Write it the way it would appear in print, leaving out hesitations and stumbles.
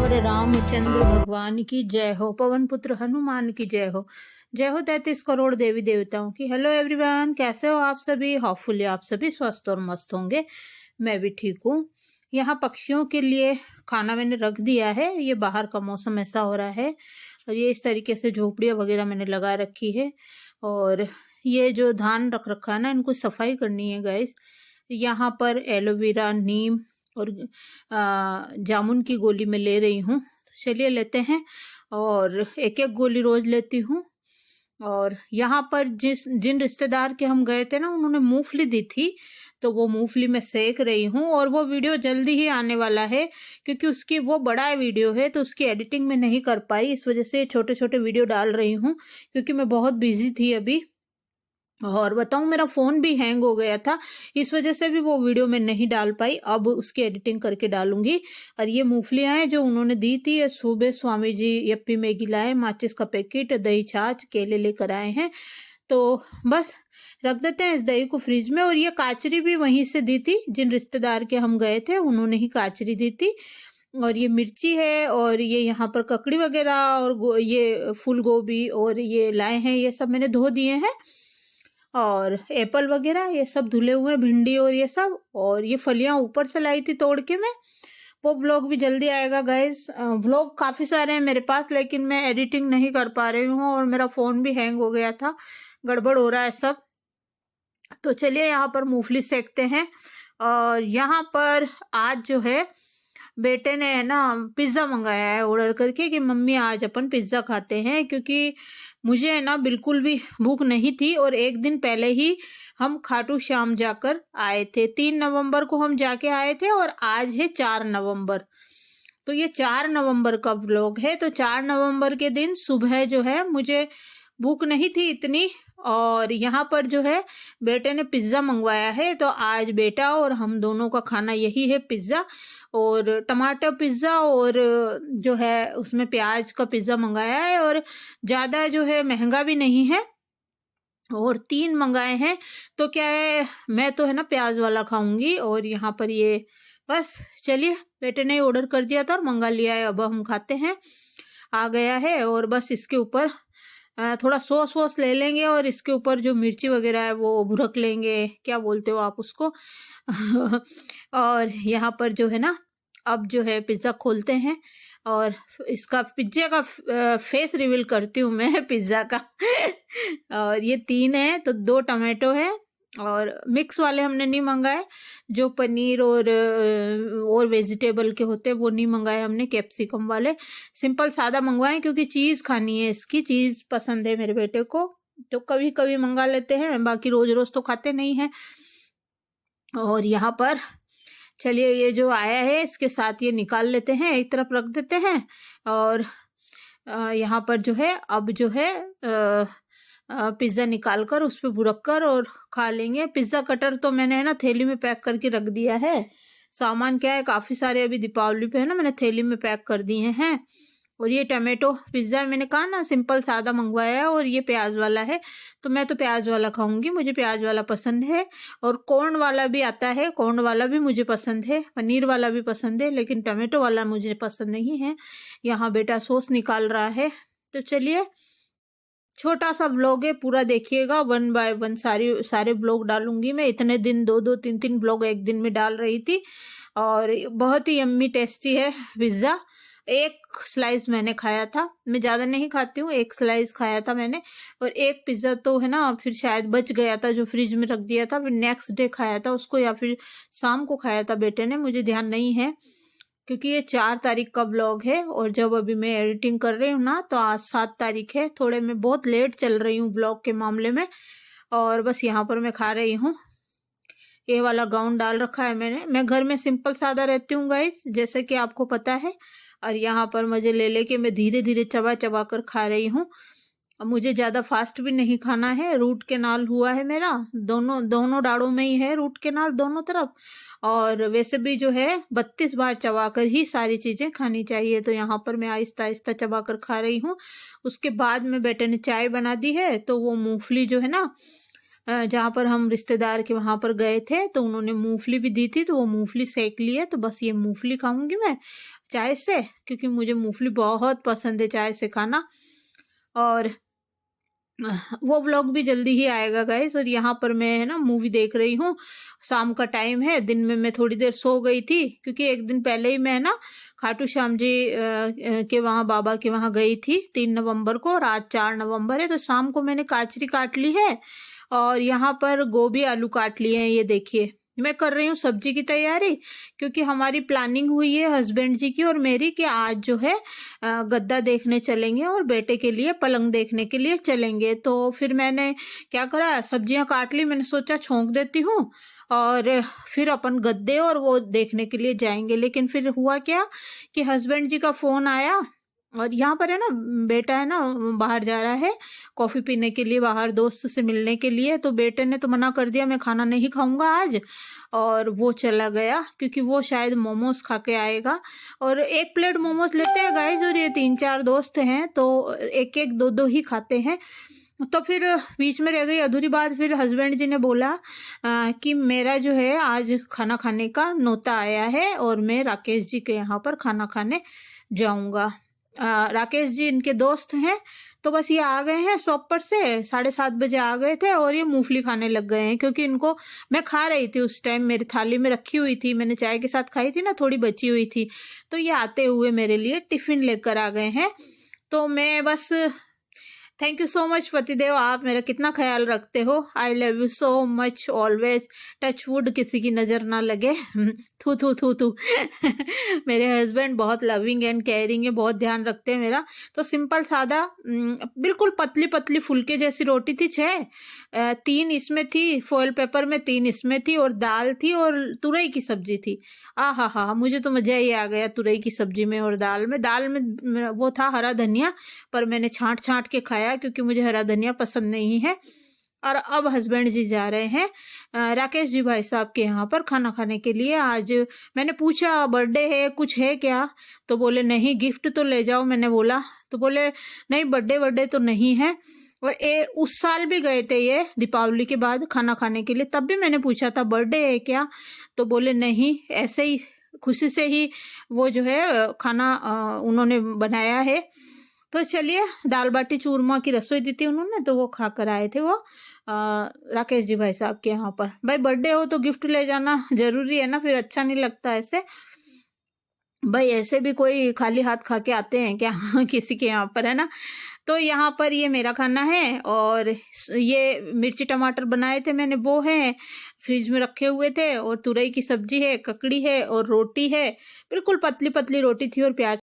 सियावर रामचंद्र भगवान की जय हो, पवन पुत्र हनुमान की जय हो, जय हो 33 करोड़ देवी देवताओं की। हेलो एवरीवन, कैसे हो आप सभी? होपफुली आप सभी स्वस्थ और मस्त होंगे। मैं भी ठीक हूँ। यहाँ पक्षियों के लिए खाना मैंने रख दिया है। ये बाहर का मौसम ऐसा हो रहा है और ये इस तरीके से झोपड़ियाँ वगैरह मैंने लगा रखी है। और ये जो धान रख रखा है ना, इनको सफाई करनी है गाइस। यहाँ पर एलोवेरा, नीम और जामुन की गोली मैं ले रही हूँ। तो चलिए लेते हैं और एक एक गोली रोज लेती हूँ। और यहाँ पर जिन रिश्तेदार के हम गए थे ना, उन्होंने मूंगफली दी थी, तो वो मूंगफली मैं सेक रही हूँ। और वो वीडियो जल्दी ही आने वाला है, क्योंकि उसकी वो बड़ा वीडियो है तो उसकी एडिटिंग में नहीं कर पाई, इस वजह से छोटे छोटे वीडियो डाल रही हूँ, क्योंकि मैं बहुत बिजी थी अभी। और बताऊं, मेरा फोन भी हैंग हो गया था, इस वजह से भी वो वीडियो मैं नहीं डाल पाई। अब उसकी एडिटिंग करके डालूंगी। और ये मूंगफलियां हैं जो उन्होंने दी थी। ये सुबह स्वामी जी यप्पी मैगी लाए, माचिस का पैकेट, दही, छाछ, केले लेकर आए हैं। तो बस रख देते हैं इस दही को फ्रिज में। और ये काचरी भी वहीं से दी थी, जिन रिश्तेदार के हम गए थे उन्होंने ही काचरी दी थी। और ये मिर्ची है, और ये यहाँ पर ककड़ी वगैरह, और ये फूल गोभी, और ये लाए हैं, ये सब मैंने धो दिए हैं। और एप्पल वगैरह ये सब धुले हुए, भिंडी और ये सब। और ये फलियां ऊपर से लाई थी तोड़ के मैं। वो ब्लॉग भी जल्दी आएगा गाइस। ब्लॉग काफी सारे हैं मेरे पास, लेकिन मैं एडिटिंग नहीं कर पा रही हूँ और मेरा फोन भी हैंग हो गया था, गड़बड़ हो रहा है सब। तो चलिए यहाँ पर मूंगफली सेकते हैं। और यहाँ पर आज जो है बेटे ने है ना पिज्जा मंगाया है ऑर्डर करके, कि मम्मी आज अपन पिज्जा खाते हैं, क्योंकि मुझे है ना बिल्कुल भी भूख नहीं थी। और एक दिन पहले ही हम खाटू श्याम जाकर आए थे। 3 नवंबर को हम जाके आए थे और आज है 4 नवंबर। तो ये 4 नवंबर का व्लॉग है। तो 4 नवंबर के दिन सुबह जो है मुझे भूख नहीं थी इतनी, और यहाँ पर जो है बेटे ने पिज्जा मंगवाया है। तो आज बेटा और हम दोनों का खाना यही है, पिज्जा। और टमाटर पिज्जा, और जो है उसमें प्याज का पिज्जा मंगाया है। और ज्यादा जो है महंगा भी नहीं है, और 3 मंगाए हैं। तो क्या है, मैं तो है ना प्याज वाला खाऊंगी। और यहाँ पर ये बस चलिए, बेटे ने ऑर्डर कर दिया था और मंगा लिया है, अब हम खाते हैं। आ गया है। और बस इसके ऊपर थोड़ा सॉस वॉस ले लेंगे, और इसके ऊपर जो मिर्ची वगैरह है वो भुरक लेंगे, क्या बोलते हो आप उसको। और यहाँ पर जो है ना, अब जो है पिज्जा खोलते हैं और इसका पिज्जा का फेस रिवील करती हूँ मैं पिज्जा का। और ये 3 है, तो 2 टमाटो है, और मिक्स वाले हमने नहीं मंगाए, जो पनीर और वेजिटेबल के होते हैं वो नहीं मंगाए हमने, कैप्सिकम वाले सिंपल सादा मंगवाए, क्योंकि चीज खानी है, इसकी चीज पसंद है मेरे बेटे को। तो कभी कभी मंगा लेते हैं, बाकी रोज रोज तो खाते नहीं हैं। और यहाँ पर चलिए, ये जो आया है इसके साथ ये निकाल लेते हैं, एक तरफ रख देते हैं। और यहाँ पर जो है अब जो है पिज्जा निकाल कर उस पर बुरक कर और खा लेंगे। पिज्जा कटर तो मैंने है ना थैली में पैक करके रख दिया है। सामान क्या है, काफी सारे अभी दीपावली पे है ना, मैंने थैली में पैक कर दिए हैं। और ये टमाटो पिज्जा मैंने कहा ना सिंपल सादा मंगवाया है, और ये प्याज वाला है। तो मैं तो प्याज वाला खाऊंगी, मुझे प्याज वाला पसंद है। और कॉर्न वाला भी आता है, कॉर्न वाला भी मुझे पसंद है, पनीर वाला भी पसंद है, लेकिन टमाटो वाला मुझे पसंद नहीं है। यहाँ बेटा सॉस निकाल रहा है। तो चलिए, छोटा सा ब्लॉग है, पूरा देखिएगा। 1 बाय 1 सारे ब्लॉग डालूंगी मैं। इतने दिन 2-2 3-3 ब्लॉग एक दिन में डाल रही थी। और बहुत ही यम्मी टेस्टी है पिज्जा। 1 स्लाइस मैंने खाया था, मैं ज्यादा नहीं खाती हूँ, 1 स्लाइस खाया था मैंने। और 1 पिज्जा तो है ना फिर शायद बच गया था, जो फ्रिज में रख दिया था, फिर नेक्स्ट डे खाया था उसको, या फिर शाम को खाया था बेटे ने, मुझे ध्यान नहीं है, क्योंकि ये 4 तारीख का ब्लॉग है। और जब अभी मैं एडिटिंग कर रही हूँ ना, तो आज 7 तारीख है। थोड़े मैं बहुत लेट चल रही हूँ ब्लॉग के मामले में। और बस यहाँ पर मैं खा रही हूँ। ये वाला गाउन डाल रखा है मैंने, मैं घर में सिंपल सादा रहती हूँ गाइस, जैसे कि आपको पता है। और यहाँ पर मजे ले लेके मैं धीरे धीरे चबा चबा कर खा रही हूँ। मुझे ज्यादा फास्ट भी नहीं खाना है। रूट केनाल हुआ है मेरा, दोनों दाढ़ों में ही है रूट केनाल, दोनों तरफ। और वैसे भी जो है 32 बार चबाकर ही सारी चीजें खानी चाहिए। तो यहाँ पर मैं आहिस्ता आहिस्ता चबाकर खा रही हूँ। उसके बाद में बेटे ने चाय बना दी है, तो वो मूंगफली जो है ना जहाँ पर हम रिश्तेदार के वहाँ पर गए थे, तो उन्होंने मूँगफली भी दी थी, तो वो मूँगफली सेक ली है। तो बस ये मूँगफली खाऊँगी मैं चाय से, क्योंकि मुझे मूँगफली बहुत पसंद है चाय से खाना। और वो व्लॉग भी जल्दी ही आएगा गाइस। और यहाँ पर मैं है ना मूवी देख रही हूँ, शाम का टाइम है। दिन में मैं थोड़ी देर सो गई थी, क्योंकि एक दिन पहले ही मैं ना खाटू श्याम जी के वहाँ, बाबा के वहाँ गई थी 3 नवंबर को, और आज 4 नवंबर है। तो शाम को मैंने काचरी काट ली है, और यहाँ पर गोभी आलू काट लिए हैं। ये देखिए, मैं कर रही हूँ सब्जी की तैयारी, क्योंकि हमारी प्लानिंग हुई है हस्बैंड जी की और मेरी कि आज जो है गद्दा देखने चलेंगे और बेटे के लिए पलंग देखने के लिए चलेंगे। तो फिर मैंने क्या करा, सब्जियां काट ली। मैंने सोचा छोंक देती हूँ और फिर अपन गद्दे और वो देखने के लिए जाएंगे। लेकिन फिर हुआ क्या कि हस्बैंड जी का फोन आया, और यहाँ पर है ना बेटा है ना बाहर जा रहा है कॉफी पीने के लिए, बाहर दोस्त से मिलने के लिए। तो बेटे ने तो मना कर दिया, मैं खाना नहीं खाऊंगा आज, और वो चला गया, क्योंकि वो शायद मोमोज खा के आएगा। और 1 प्लेट मोमोज लेते हैं गाइस, और ये 3-4 दोस्त हैं, तो 1-1 2-2 ही खाते हैं। तो फिर बीच में रह गई अधूरी बात। फिर हस्बैंड जी ने बोला कि मेरा जो है आज खाना खाने का नौता आया है, और मैं राकेश जी के यहाँ पर खाना खाने जाऊंगा। राकेश जी इनके दोस्त हैं। तो बस ये आ गए हैं शॉप पर से, 7:30 बजे आ गए थे, और ये मूंगफली खाने लग गए हैं, क्योंकि इनको मैं खा रही थी उस टाइम, मेरी थाली में रखी हुई थी, मैंने चाय के साथ खाई थी ना, थोड़ी बची हुई थी। तो ये आते हुए मेरे लिए टिफिन लेकर आ गए हैं। तो मैं बस, थैंक यू सो मच पतिदेव, आप मेरा कितना ख्याल रखते हो। I love you so much always. Touch wood किसी की नजर ना लगे। थू थू थू थू। मेरे हस्बैंड बहुत लविंग एंड केयरिंग है, बहुत ध्यान रखते हैं मेरा। तो सिंपल सादा बिल्कुल पतली पतली फुलके जैसी रोटी थी, 3 इसमें थी फॉयल पेपर में, 3 इसमें थी, और दाल थी, और तुरई की सब्जी थी। हा हा, मुझे तो मजा ही आ गया तुरई की सब्जी में और दाल में। दाल में वो था हरा धनिया, पर मैंने छांट छांट के खाया, क्योंकि मुझे हरा धनिया पसंद नहीं है। और अब हस्बैंड जी जा रहे हैं राकेश जी भाई साहब के यहाँ पर खाना खाने के लिए। आज मैंने पूछा बर्थडे है, कुछ है क्या? तो बोले नहीं, गिफ्ट तो ले जाओ। मैंने बोला, तो बोले नहीं, बर्थडे तो नहीं है। और उस साल भी गए थे ये दीपावली के बाद खाना खाने के लिए, तब भी मैंने पूछा था बर्थडे है क्या? तो बोले नहीं, ऐसे ही खुशी से ही वो जो है खाना उन्होंने बनाया है। तो चलिए, दाल बाटी चूरमा की रसोई दी थी उन्होंने, तो वो खा कर आए थे वो राकेश जी भाई साहब के यहाँ पर। भाई बर्थडे हो तो गिफ्ट ले जाना जरूरी है ना, फिर अच्छा नहीं लगता ऐसे। भाई ऐसे भी कोई खाली हाथ खा के आते हैं क्या? किसी के यहाँ पर, है ना। तो यहाँ पर ये मेरा खाना है, और ये मिर्ची टमाटर बनाए थे मैंने, वो है फ्रिज में रखे हुए थे, और तुरई की सब्जी है, ककड़ी है, और रोटी है। बिल्कुल पतली पतली रोटी थी, और प्याज